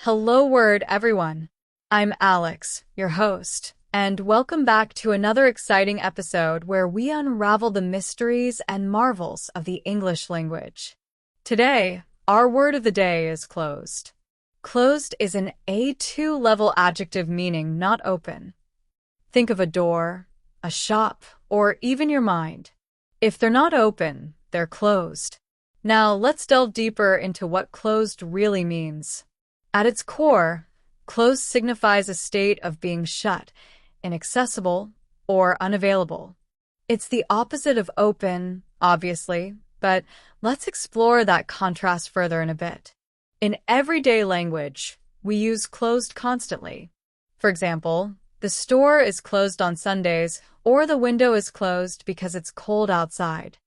Hello, word everyone. I'm Alex, your host, and welcome back to another exciting episode where we unravel the mysteries and marvels of the English language. Today, our word of the day is closed. Closed is an A2 level adjective meaning not open. Think of a door, a shop, or even your mind. If they're not open, they're closed. Now, let's delve deeper into what closed really means. At its core, closed signifies a state of being shut, inaccessible, or unavailable. It's the opposite of open, obviously, but let's explore that contrast further in a bit. In everyday language, we use closed constantly. For example, the store is closed on Sundays, or the window is closed because it's cold outside.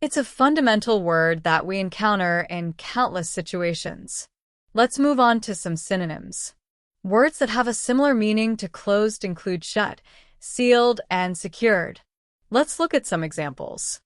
It's a fundamental word that we encounter in countless situations. Let's move on to some synonyms. Words that have a similar meaning to closed include shut, sealed, and secured. Let's look at some examples.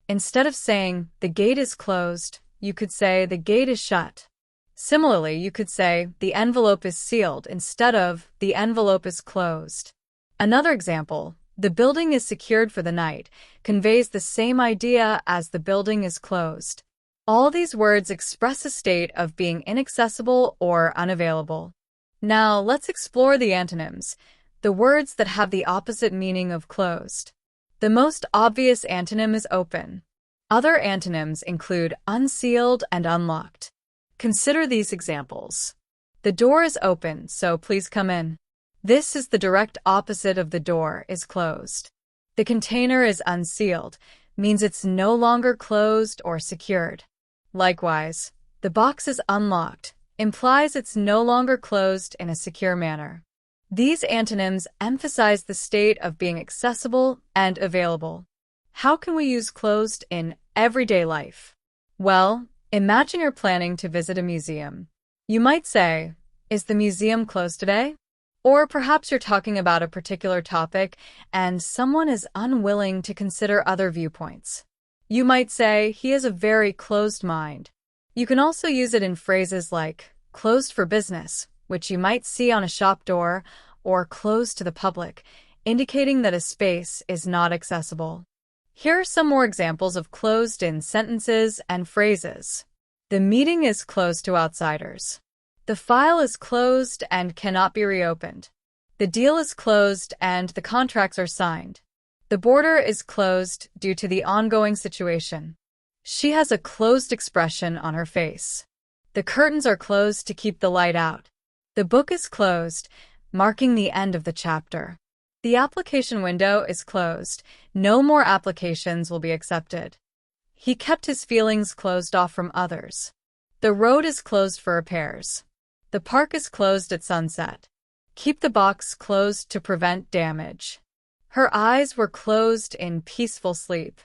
Instead of saying, the gate is closed, you could say, the gate is shut. Similarly, you could say, the envelope is sealed instead of, the envelope is closed. Another example, the building is secured for the night, conveys the same idea as the building is closed. All these words express a state of being inaccessible or unavailable. Now, let's explore the antonyms, the words that have the opposite meaning of closed. The most obvious antonym is open. Other antonyms include unsealed and unlocked. Consider these examples. The door is open, so please come in. This is the direct opposite of the door is closed. The container is unsealed, means it's no longer closed or secured. Likewise, the box is unlocked, implies it's no longer closed in a secure manner. These antonyms emphasize the state of being accessible and available. How can we use closed in everyday life? Well, imagine you're planning to visit a museum. You might say, is the museum closed today? Or perhaps you're talking about a particular topic and someone is unwilling to consider other viewpoints. You might say, he has a very closed mind. You can also use it in phrases like, closed for business, which you might see on a shop door, or closed to the public, indicating that a space is not accessible. Here are some more examples of closed in sentences and phrases. The meeting is closed to outsiders. The file is closed and cannot be reopened. The deal is closed and the contracts are signed. The border is closed due to the ongoing situation. She has a closed expression on her face. The curtains are closed to keep the light out. The book is closed, marking the end of the chapter. The application window is closed. No more applications will be accepted. He kept his feelings closed off from others. The road is closed for repairs. The park is closed at sunset. Keep the box closed to prevent damage. Her eyes were closed in peaceful sleep.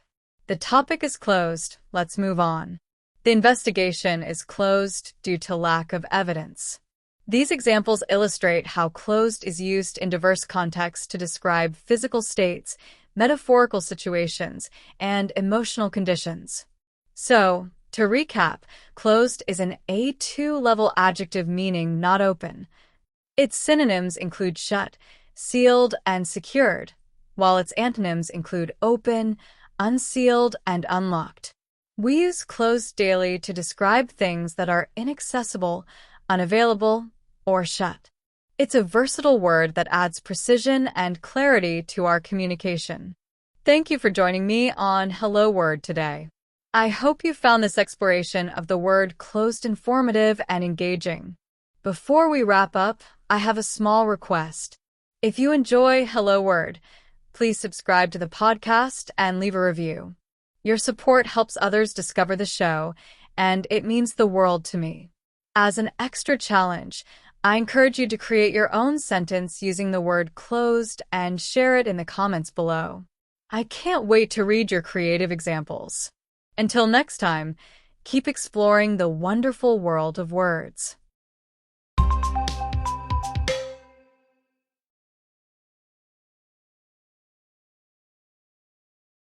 The topic is closed. Let's move on. The investigation is closed due to lack of evidence. These examples illustrate how closed is used in diverse contexts to describe physical states, metaphorical situations, and emotional conditions. So, to recap, closed is an A2 level adjective meaning not open. Its synonyms include shut, sealed, and secured, while its antonyms include open, unsealed, and unlocked. We use closed daily to describe things that are inaccessible, unavailable, or shut. It's a versatile word that adds precision and clarity to our communication. Thank you for joining me on Hello Word today. I hope you found this exploration of the word closed informative and engaging. Before we wrap up, I have a small request. If you enjoy Hello Word, please subscribe to the podcast and leave a review. Your support helps others discover the show, and it means the world to me. As an extra challenge, I encourage you to create your own sentence using the word closed and share it in the comments below. I can't wait to read your creative examples. Until next time, keep exploring the wonderful world of words.